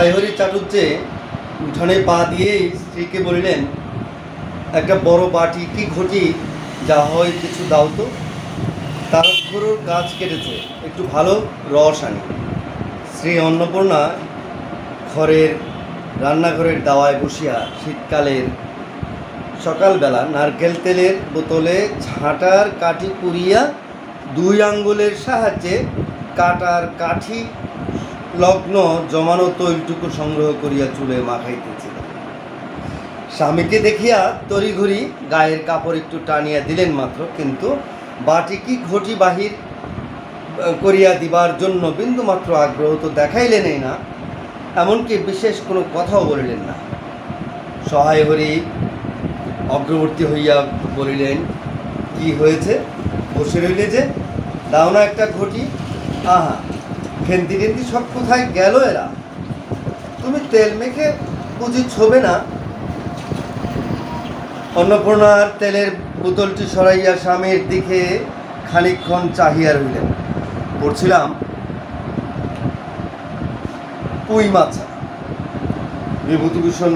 সহায়হরি চাটুর্যে উঠানে পা দিয়েই স্ত্রীকে বলিলেন, একটা বড় বাটি কি ঘটি যা হয় কিছু দাও তো। তারকগরুর গাছ কেটেছে, একটু ভালো রস আনি। শ্রী অন্নপূর্ণা রান্নাঘরের দাওয়ায় বসিয়া শীতকালের সকালবেলা নারকেল তেলের বোতলে ঝাঁটার কাঠি পুড়িয়া 2 আঙ্গুলের সাহায্যে কাটার কাঠি লগ্ন জমানো তৈলটুকু সংগ্রহ করিয়া চুলে মাখাইতেছিল। স্বামীকে দেখিয়া তড়িঘড়ি গায়ের কাপড় একটু টানিয়া দিলেন মাত্র, কিন্তু বাটি কি ঘটি বাহির করিয়া দিবার জন্য বিন্দুমাত্র আগ্রহ তো দেখাইলেনই না, এমনকি বিশেষ কোনো কথাও বলিলেন না। সহায়হরি অগ্রবর্তী হইয়া বলিলেন, কি হয়েছে, বসে রইলে যে, দাও না একটা ঘটি। আহা, খেন্তি টেন্তি সব কোথায় গেল এরা? তুমি তেল মেখে বুঝি ছোবে না? অন্নপূর্ণার তেলের বোতলটি সরাইয়া স্বামীর দিকে খানিকক্ষণ চাহিয়া রইলেন। পড়ছিলাম পুঁই মাছা, বিভূতিভূষণ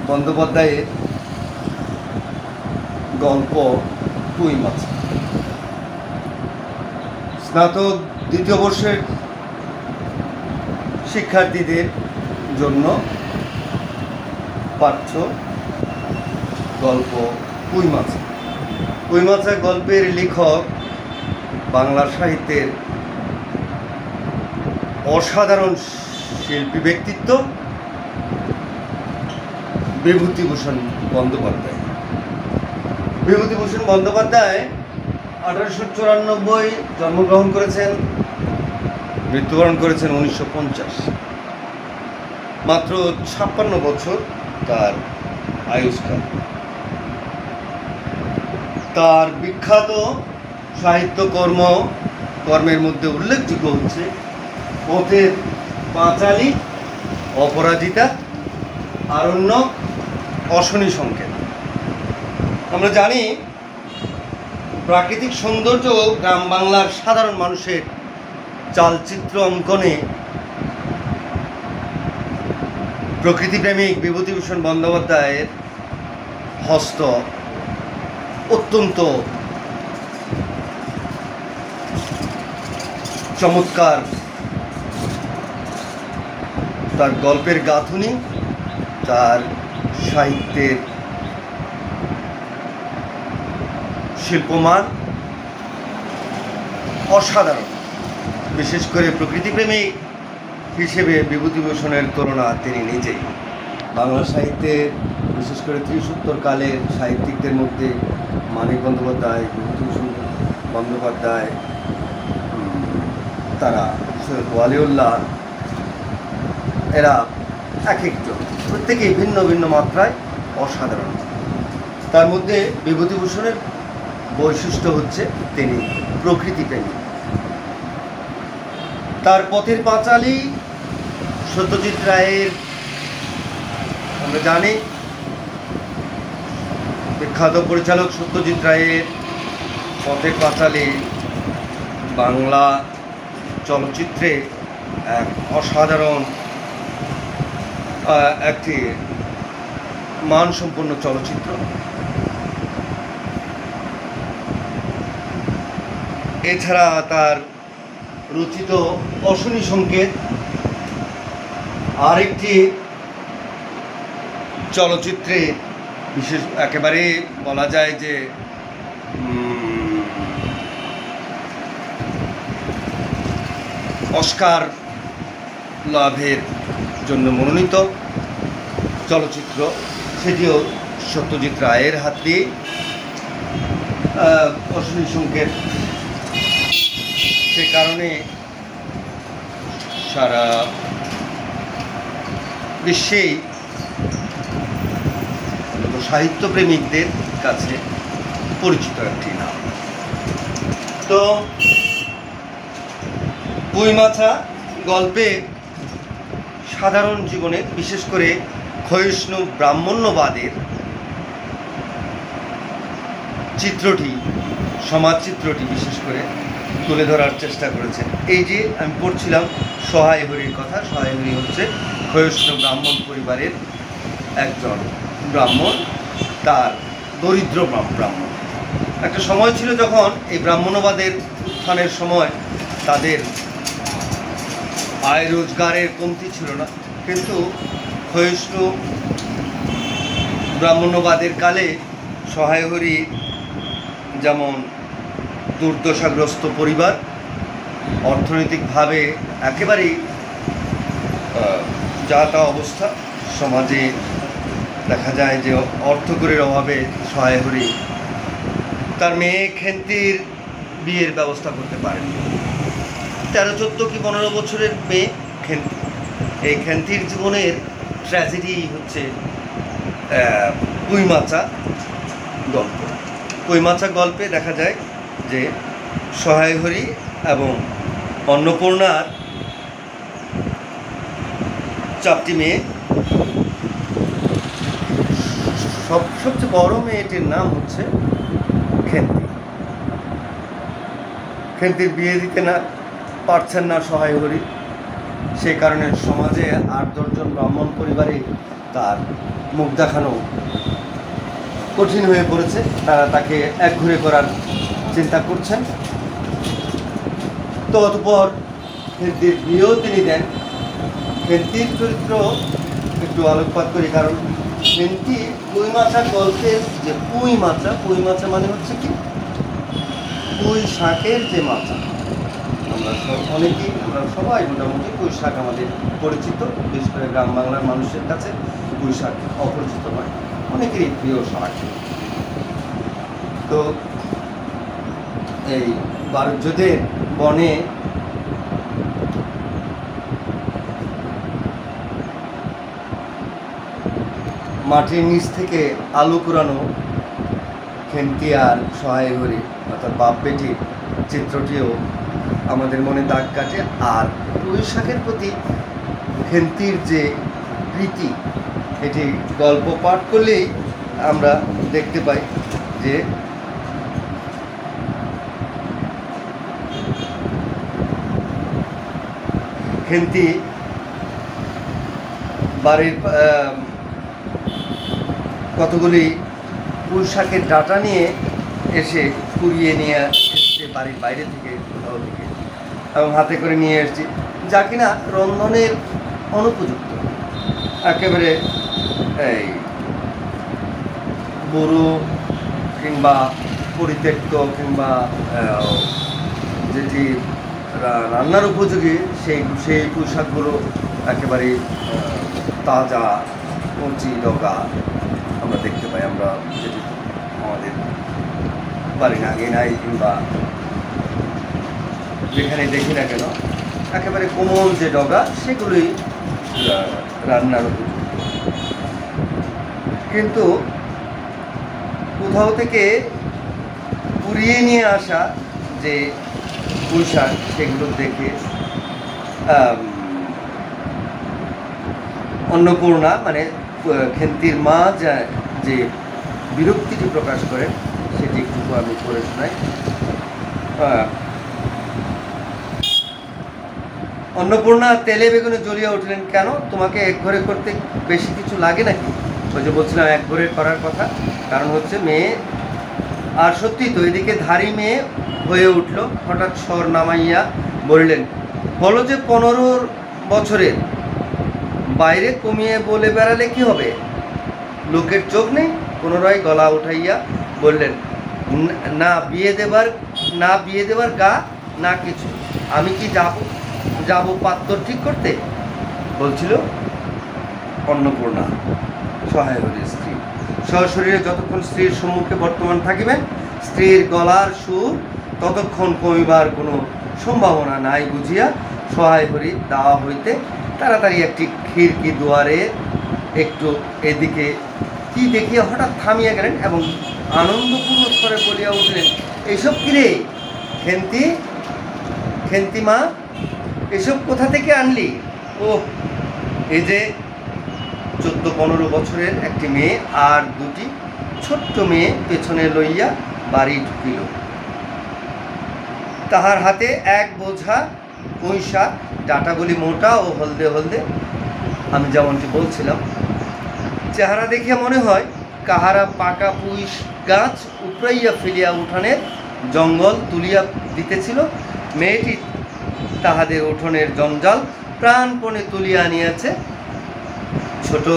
বন্দ্যোপাধ্যায়ের গল্প পুঁই মাছা। স্নাতক 2য় বর্ষের শিক্ষার্থীদের জন্য পাঠ্য গল্প পুঁই মাছা। পুঁই মাছা গল্পের লেখক বাংলা সাহিত্যের অসাধারণ শিল্পী ব্যক্তিত্ব বিভূতিভূষণ বন্দ্যোপাধ্যায়। বিভূতিভূষণ বন্দ্যোপাধ্যায় 1894 জন্মগ্রহণ করেছেন, মৃত্যুবরণ করেছেন 1950। মাত্র 56 বছর তার আয়ুষ্কাল। তার বিখ্যাত সাহিত্য কর্মের মধ্যে উল্লেখযোগ্য হচ্ছে পথের পাঁচালী, অপরাজিতা, আরণ্যক, অশনি সংকেত। আমরা জানি প্রাকৃতিক সৌন্দর্য গ্রাম বাংলার সাধারণ মানুষের চালচিত্র অঙ্কনে প্রকৃতিপ্রেমিক বিভূতিভূষণ বন্দ্যোপাধ্যায়ের হস্ত অত্যন্ত চমৎকার। তার গল্পের গাঁথুনি, তার সাহিত্যের শিল্পমান অসাধারণ। বিশেষ করে প্রকৃতিপ্রেমিক হিসেবে বিভূতিভূষণের তুলনা তিনি নিজেই। বাংলা সাহিত্যের বিশেষ করে 73 কালের সাহিত্যিকদের মধ্যে মানিক বন্দ্যোপাধ্যায়, বিভূতিভূষণ বন্দ্যোপাধ্যায়, তারা সৈয়দ ওয়ালিউল্লাহ, এরা এক একজন প্রত্যেকেই ভিন্ন ভিন্ন মাত্রায় অসাধারণ। তার মধ্যে বিভূতিভূষণের বৈশিষ্ট্য হচ্ছে তিনি প্রকৃতিপ্রেমী। তার পথের পাঁচালী সত্যজিৎ রায়ের, আমরা জানি বিখ্যাত পরিচালক সত্যজিৎ রায়ের পথের পাঁচালী বাংলা চলচ্চিত্রে এক অসাধারণ একটি মানসম্পন্ন চলচ্চিত্র। এছাড়া তার রচিত অশনি সংকেত আরেকটি চলচ্চিত্রে বিশেষ, একেবারে বলা যায় যে অস্কার লাভের জন্য মনোনীত চলচ্চিত্র, সেটিও সত্যজিৎ রায়ের হাত দিয়ে। অশনি সংকেত সে কারণে সারা বিশ্বেই সাহিত্যপ্রেমিকদের কাছে পরিচিত একটি নাম। তো পুঁই মাছা গল্পে সাধারণ জীবনের, বিশেষ করে ক্ষয়িষ্ণু ব্রাহ্মণ্যবাদের চিত্রটি, সমাজ চিত্রটি বিশেষ করে তুলে ধরার চেষ্টা করেছেন। এই যে আমি পড়ছিলাম সহায়হরির কথা, সহায়হরি হচ্ছে ক্ষয়িষ্ণু ব্রাহ্মণ পরিবারের একজন ব্রাহ্মণ, তার দরিদ্র ব্রাহ্মণ। একটা সময় ছিল যখন এই ব্রাহ্মণবাদের উত্থানের সময় তাদের আয় রোজগারের কমতি ছিল না, কিন্তু ক্ষয়িষ্ণু ব্রাহ্মণ্যবাদের কালে সহায় হরি যেমন দুর্দশাগ্রস্ত পরিবার, অর্থনৈতিকভাবে একেবারেই যা তা অবস্থা, সমাজে দেখা যায় যে অর্থকরীর অভাবে সহায় হরি তার মেয়ে খেন্তির বিয়ের ব্যবস্থা করতে পারেন। 13-14 কি 15 বছরের মেয়ে খেন্তি। এই খেন্তির জীবনের ট্র্যাজেডি হচ্ছে কুইমাচা গল্প। কুইমাচা গল্পে দেখা যায় যে সহায় হরি এবং অন্নপূর্ণার চারটি মেয়ে, সবচেয়ে বড় মেয়েটির নাম হচ্ছে খেন্তি। খেন্তির বিয়ে দিতে না পারছেন না সহায় হরি, সে কারণে সমাজে 8-10 জন ব্রাহ্মণ পরিবারে তার মুখ দেখানো কঠিন হয়ে পড়েছে। তারা তাকে একঘরে করার চিন্তা করছেন। তো অতঃপর খেন্তির বিয়েও তিনি দেন। খেন্তির চরিত্র একটু আলোকপাত করি, কারণ খেন্তি কুইমাচা গল্পের যে পুঁই মাছা মানে হচ্ছে কি পুঁই শাকের যে মাছা। আমরা সবাই মোটামুটি পুঁই শাক আমাদের পরিচিত, বিশেষ করে গ্রাম বাংলার মানুষের কাছে পুঁই শাক অপরিচিত নয়, অনেকেরই প্রিয় শাক। তো এই বারুজ্যোধের বনে মাটির নিচ থেকে আলু কুড়ানো খেন্তি আর সহায় হরি অর্থাৎ বাপ বেটির চিত্রটিও আমাদের মনে দাগ কাটে। আর পুঁই শাকের প্রতি খেন্তির যে প্রীতি, এটি গল্প পাঠ করলেই আমরা দেখতে পাই যে খেন্তি বাড়ির কতগুলি পুঁই শাকের ডাঁটা নিয়ে এসে কুড়িয়ে নিয়ে এসছে বাড়ির বাইরে থেকে, কোথাও থেকে, এবং হাতে করে নিয়ে এসছি, যা কিনা রন্ধনের অনুপযুক্ত। একেবারে এই বুড়ো কিংবা পরিত্যক্ত কিংবা যেটি রান্নার উপযোগী সেই পুঁই শাকগুলো একেবারে তাজা কচি ডগা আমরা দেখতে পাই। আমরা যেটি আমাদের বাড়ির আঙিনায় কিংবা যেখানে দেখি না কেন একেবারে কোমল যে ডগা, সেগুলোই রান্নার উপযুক্ত। কিন্তু কোথাও থেকে কুড়িয়ে নিয়ে আসা যে পুঁই শাক, সেগুলো দেখে অন্নপূর্ণা মানে খেন্তির মা যে বিরক্তিটি প্রকাশ করেন, সেটি একটু আমি করে শোনাই। অন্নপূর্ণা তেলে বেগুনে জ্বলিয়ে উঠলেন, কেন তোমাকে একঘরে করতে বেশি কিছু লাগে নাকি? ওই যে বলছিলাম একঘরে করার কথা, কারণ হচ্ছে মেয়ে। আর সত্যি তো এদিকে ধারী মেয়ে হয়ে উঠল, হঠাৎ স্বর নামাইয়া বললেন, বলো যে 15 বছরের, বাইরে কমিয়ে বলে বেড়ালে কি হবে? লোকের চোখ নেই? পুনরায় গলা উঠাইয়া বললেন, না বিয়ে দেবার গা না কিছু, আমি কি যাব পাত্র ঠিক করতে? বলছিল অন্নপূর্ণা, সহায় হরি স্ত্রী। সশরীরে যতক্ষণ স্ত্রীর সম্মুখে বর্তমান থাকিবেন, স্ত্রীর গলার সুর ততক্ষণ কমিবার কোনো সম্ভাবনা নাই বুঝিয়া সহায় হরি দাওয়া হইতে তাড়াতাড়ি একটি খিড়কি দুয়ারে একটু এদিকে কি দেখিয়া হঠাৎ থামিয়া গেলেন এবং আনন্দপূর্ণ স্বরে বলিয়া উঠলেন, এসব কিরে খেন্তি মা, এসব কোথা থেকে আনলি? ও, এই যে 14-15 বছরের একটি মেয়ে আর দুটি ছোট্ট মেয়ে পেছনে লইয়া বাড়ি ঢুকিল। তাহার হাতে এক বোঝা পুঁই শাক, ডাঁটাগুলি মোটা ও হলদে হলদে, আমি যেমনটি বলছিলাম, চেহারা দেখে মনে হয় কাহারা পাকা পুইশ গাছ উপড়াইয়া ফেলিয়া উঠানের জঙ্গল তুলিয়া দিতেছিল। মেয়েটি তাহাদের উঠোনের জঞ্জাল প্রাণপণে তুলিয়া আনিয়াছে। ছোট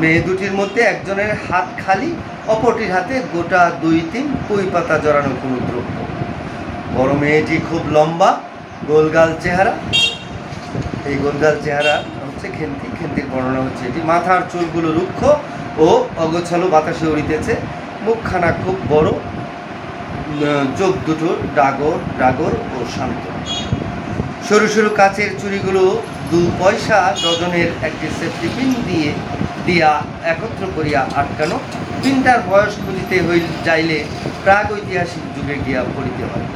মেয়ে দুটির মধ্যে একজনের হাত খালি, অপরটির হাতে গোটা 2-3 পুঁই পাতা জড়ানো কোনো দ্রব্য। বড় মেয়েটি খুব লম্বা, গোলগাল চেহারা। এই গোলগাল চেহারা হচ্ছে খেন্তি। খেন্তির বর্ণনা হচ্ছে এটি। মাথার চুলগুলো রুক্ষ ও অগোছালো বাতাসে উড়িতেছে। মুখখানা খুব বড়, চোখ দুটো ডাগর ও শান্ত। সরু সরু কাচের চুড়িগুলো 2 পয়সা ডজনের একটি সেফটি পিন দিয়া একত্র করিয়া আটকানো। পিনটার বয়স খুঁজিতে যাইলে প্রাগ ঐতিহাসিক যুগে গিয়া পড়িতে হয়।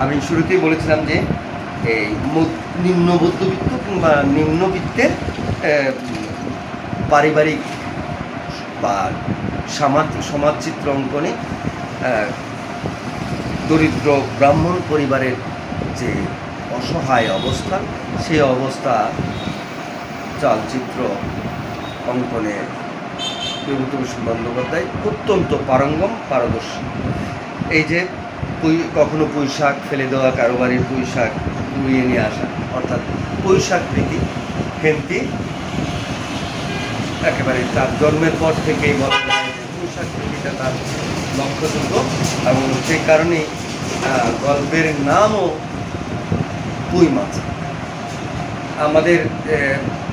আমি শুরুতেই বলেছিলাম যে এই নিম্ন মধ্যবিত্ত কিংবা নিম্নবিত্তের পারিবারিক বা সমাজচিত্র অঙ্কনে দরিদ্র ব্রাহ্মণ পরিবারের যে অসহায় অবস্থা, সেই অবস্থা চালচিত্র অঙ্কনে বিভূতিভূষণ বন্দ্যোপাধ্যায় অত্যন্ত পারদর্শী। এই যে কখনো পুঁইশাক ফেলে দেওয়া, কারো বাড়ির পুঁইশাক কুড়িয়ে নিয়ে আসা, অর্থাৎ পুঁইশাক প্রীতি খেন্তি একেবারে তার জন্মের পর থেকেই বলা যায় যে পুঁইশাক প্রীতিটা তার লক্ষ্যযোগ্য, এবং সেই কারণেই গল্পের নামও পুঁই মাছ। আমাদের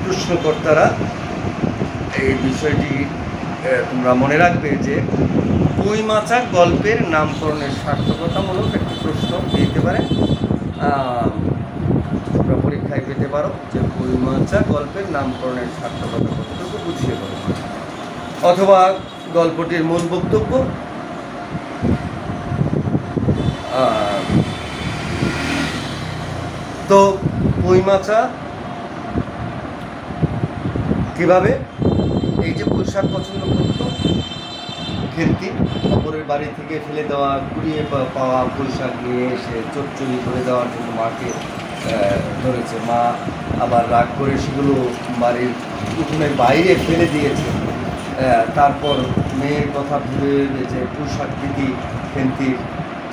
প্রশ্নকর্তারা এই বিষয়টি তোমরা মনে রাখবে যে পুঁই মাছা গল্পের নামকরণের সার্থকতামূলক একটি প্রশ্ন দিতে পারে। তোমরা পরীক্ষায় পেতে পারো যে পুঁই মাছা গল্পের নামকরণের সার্থকতা কতটুকু বুঝিয়ে বলো, অথবা গল্পটির মূল বক্তব্য। তো পুঁই মাছা কীভাবে এই যে পুঁইশাক পছন্দ করতো খেন্তি, অপরের বাড়ি থেকে ফেলে দেওয়া কুড়িয়ে পাওয়া পুঁইশাক নিয়ে এসে চচ্চড়ি করে দেওয়ার জন্য মাকে ধরেছে। মা আবার রাগ করে সেগুলো বাড়ির উঠোনের বাইরে ফেলে দিয়েছে। তারপর মেয়ের কথা ভেবে যে পুঁইশাক প্রীতি খেন্তির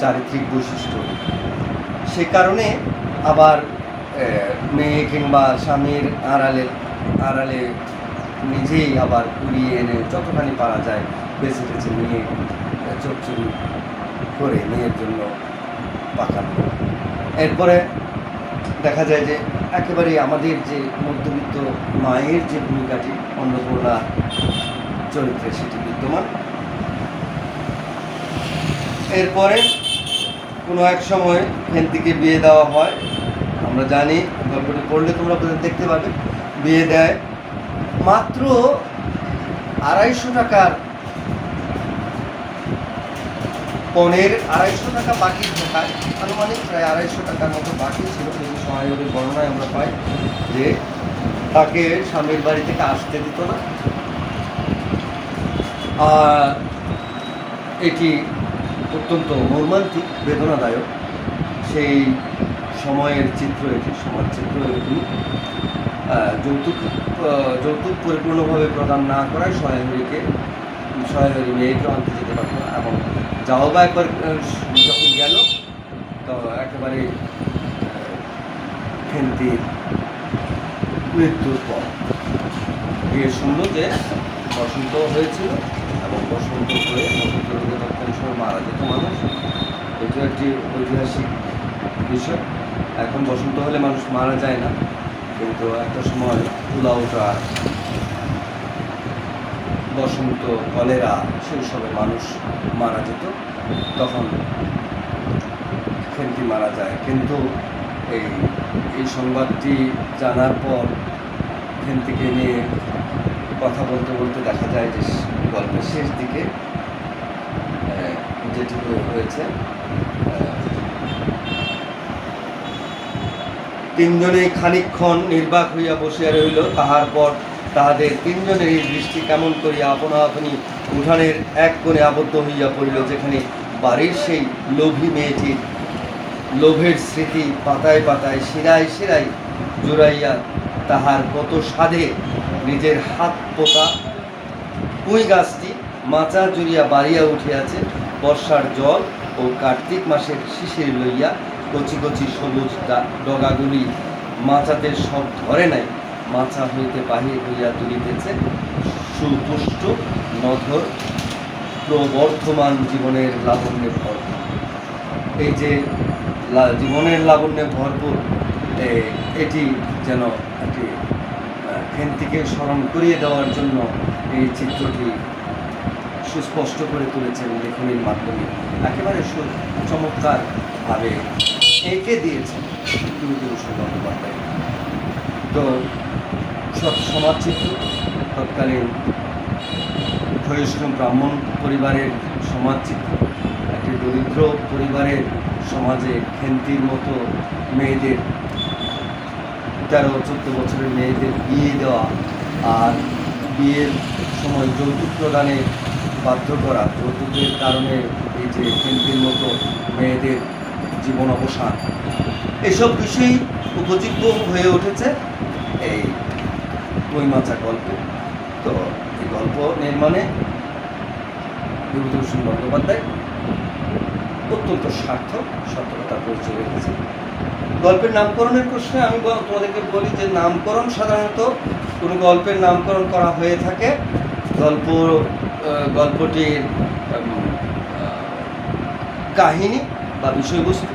চারিত্রিক বৈশিষ্ট্য, সে কারণে আবার মেয়ে কিংবা স্বামীর আড়ালে নিজেই আবার কুড়িয়ে এনে যতখানি পারা যায় বেছে বেছে নিয়ে চচ্চড়ি করে মেয়ের জন্য পাকানো। এরপরে দেখা যায় যে একেবারে আমাদের যে মধ্যবিত্ত মায়ের যে ভূমিকাটি অন্নপূর্ণা চরিত্রে সেটি বিদ্যমান। এরপরে কোনো এক সময় খেন্তিকে বিয়ে দেওয়া হয়। আমরা জানি, গল্পটি পড়লে তোমরা দেখতে পাবে, বিয়ে দেয় মাত্র 250 টাকার পণের 250 টাকা বাকি থাকায়, আনুমানিক প্রায় 250 টাকার মতো বাকি ছিল। যদি সহায়কের বর্ণনায় আমরা পাই যে তাকে স্বামীর বাড়ি থেকে আসতে দিত না। এটি অত্যন্ত মর্মান্তিক, বেদনাদায়ক সেই সময়ের চিত্র, এটি সমাজ চিত্র। এরকম যৌতুক পরিপূর্ণভাবে প্রদান না করায় সহায়হরি মেয়েকেও আনতে যেতে পারত না, এবং যাও বা একবার যখন গেল তো একেবারে খেন্তির মৃত্যুর পর গিয়ে শুনল যে বসন্ত হয়েছিল, এবং বসন্ত হয়ে বসন্ত রোগে তখন সময় মারা যেত মানুষ। এটি একটি ঐতিহাসিক বিষয়। এখন বসন্ত হলে মানুষ মারা যায় না, কিন্তু একটা সময় উলাউটা, বসন্ত, কলেরা, সেই সবে মানুষ মারা যেত। তখন খেন্তি মারা যায়। কিন্তু এই সংবাদটি জানার পর খেন্তিকে নিয়ে কথা বলতে বলতে দেখা যায় যে গল্পের শেষ দিকে যেটি হয়েছে, তিনজনেই খানিকক্ষণ নির্বাক হইয়া বসিয়া রহিল। তাহার পর তাহাদের তিনজনেরই দৃষ্টি কেমন করিয়া আপনা আপনি উঠানের এক কোণে আবদ্ধ হইয়া পড়িল, যেখানে বাড়ির সেই লোভী মেয়েটির লোভের স্মৃতি পাতায় পাতায় শিরায় শিরায় জোড়াইয়া তাহার কত স্বাদে নিজের হাত পোতা পুঁই গাছটি মাচা জুড়িয়া বাড়িয়া উঠিয়াছে বর্ষার জল ও কার্তিক মাসের শিশির লইয়া কচি কচি সবুজ ডগাগুলি মাচাতে সব ধরে নাই, মাচা হইতে বাহির হইয়া তুলিতেছে সুপুষ্ট নধর প্রবর্ধমান জীবনের লাবণ্যে ভরপুর। এই যে জীবনের লাবণ্যে ভরপুর, এটি যেন একটি খেন্তিকে স্মরণ করিয়ে দেওয়ার জন্য এই চিত্রটি সুস্পষ্ট করে তুলেছেন লেখনীর মাধ্যমে, একেবারে চমৎকারভাবে এঁকে দিয়েছেন বিভূতিভূষণ বন্দ্যোপাধ্যায়। তো সমাজচিত্র, তৎকালীন ক্ষয়িষ্ণু ব্রাহ্মণ পরিবারের সমাজচিত্র, একটি দরিদ্র পরিবারের সমাজে খেন্তির মতো মেয়েদের 13-14 বছরের মেয়েদের বিয়ে দেওয়া আর বিয়ের সময় যৌতুক প্রদানে বাধ্য করা, যৌতুকের কারণে এই যে খেন্তির মতো মেয়েদের জীবন অবসান, এসব বিষয়ই উপজীব্য হয়ে উঠেছে এই বইমাচা গল্প। তো এই গল্প নির্মাণে বিভূতিভূষণ বন্দ্যোপাধ্যায় অত্যন্ত সার্থকতার পরিচয় রেখেছে। গল্পের নামকরণের প্রশ্নে আমি তোমাদেরকে বলি যে নামকরণ সাধারণত কোনো গল্পের নামকরণ করা হয়ে থাকে গল্পটির কাহিনী বা বিষয়বস্তু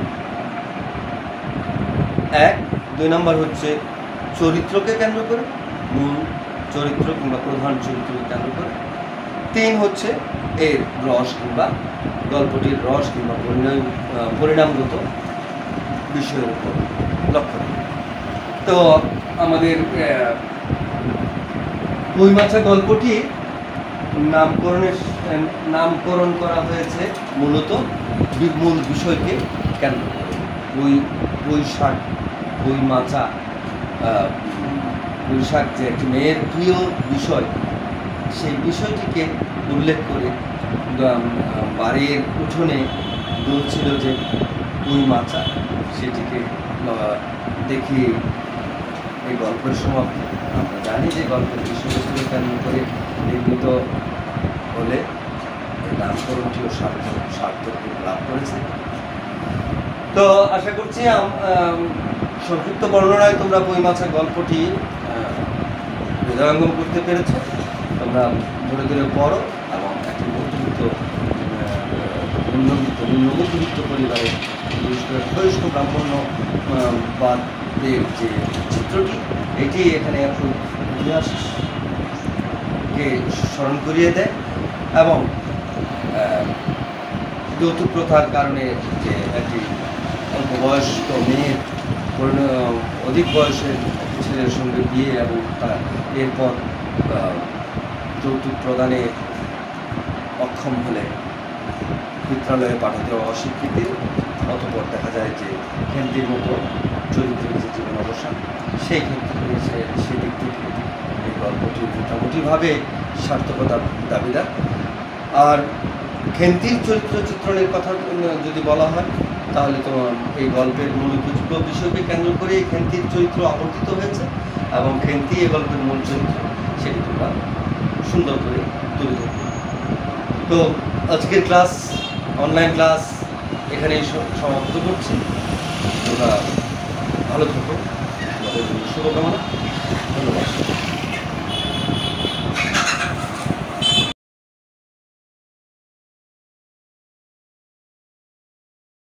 1, 2 নম্বর হচ্ছে চরিত্রকে কেন্দ্র করে, মূল চরিত্র কিংবা প্রধান চরিত্রকে কেন্দ্র করে। 3 হচ্ছে এর রস কিংবা গল্পটির রস কিংবা পরিণামগত বিষয়ের উপর লক্ষ্য রাখে। তো আমাদের বইমাচা গল্পটি নামকরণ করা হয়েছে মূলত মূল বিষয়কে কেন্দ্র করে। বৈশাখ, বইমাচা, বৈশাখ যে একটি মেয়ের প্রিয় বিষয়, সেই বিষয়টিকে উল্লেখ করে বাড়ির উঠোনে দুলছিল যে বইমাচা, সেটিকে দেখিয়ে এই গল্পের সমাপ্তি। আমরা জানি যে গল্পের বিষয়বস্তুকে কেন্দ্র করে নির্মিত হলে এই নামকরণটিও সার্থক লাভ করেছে। তো আশা করছি সংক্ষিপ্ত বর্ণনায় তোমরা বইমাচা গল্পটি হৃদয়ঙ্গম করতে পেরেছ। তোমরা ধরে ধরে পড়ো এবং একটি নিম্নমধ্যবিত্ত পরিবারের বিশেষ করে ক্ষয়িষ্ণু ব্রাহ্মণ্যবাদের যে চিত্রটি, এটি এখানে একটু ইতিহাসকে স্মরণ করিয়ে দেয় এবং যৌতুক প্রথার কারণে যে একটি অল্প বয়স্ক মেয়ের অধিক বয়সের ছেলের সঙ্গে বিয়ে এবং এরপর যৌতুক প্রদানে অক্ষম হলে পিত্রালয়ে পাঠাতে অস্বীকৃতি, অতঃপর দেখা যায় যে খেন্তির মতো চরিত্রের যে জীবন অবসান, সেই ক্ষেত্রে সেদিক থেকে এই গল্পটি মোটামুটিভাবে সার্থকতার দাবিদার। আর খেন্তির চরিত্র চিত্রণের কথা যদি বলা হয় তাহলে তো এই গল্পের মূল উপজীব্য বিষয়কে কেন্দ্র করে এই খেন্তির চরিত্র আবর্তিত হয়েছে এবং খেন্তি এই গল্পের মূল চরিত্র, সেটি তোমরা সুন্দর করে তুলে ধরবে। তো আজকের ক্লাস, অনলাইন ক্লাস এখানেই সমাপ্ত করছি। তোমরা ভালো থাকো, শুভকামনা।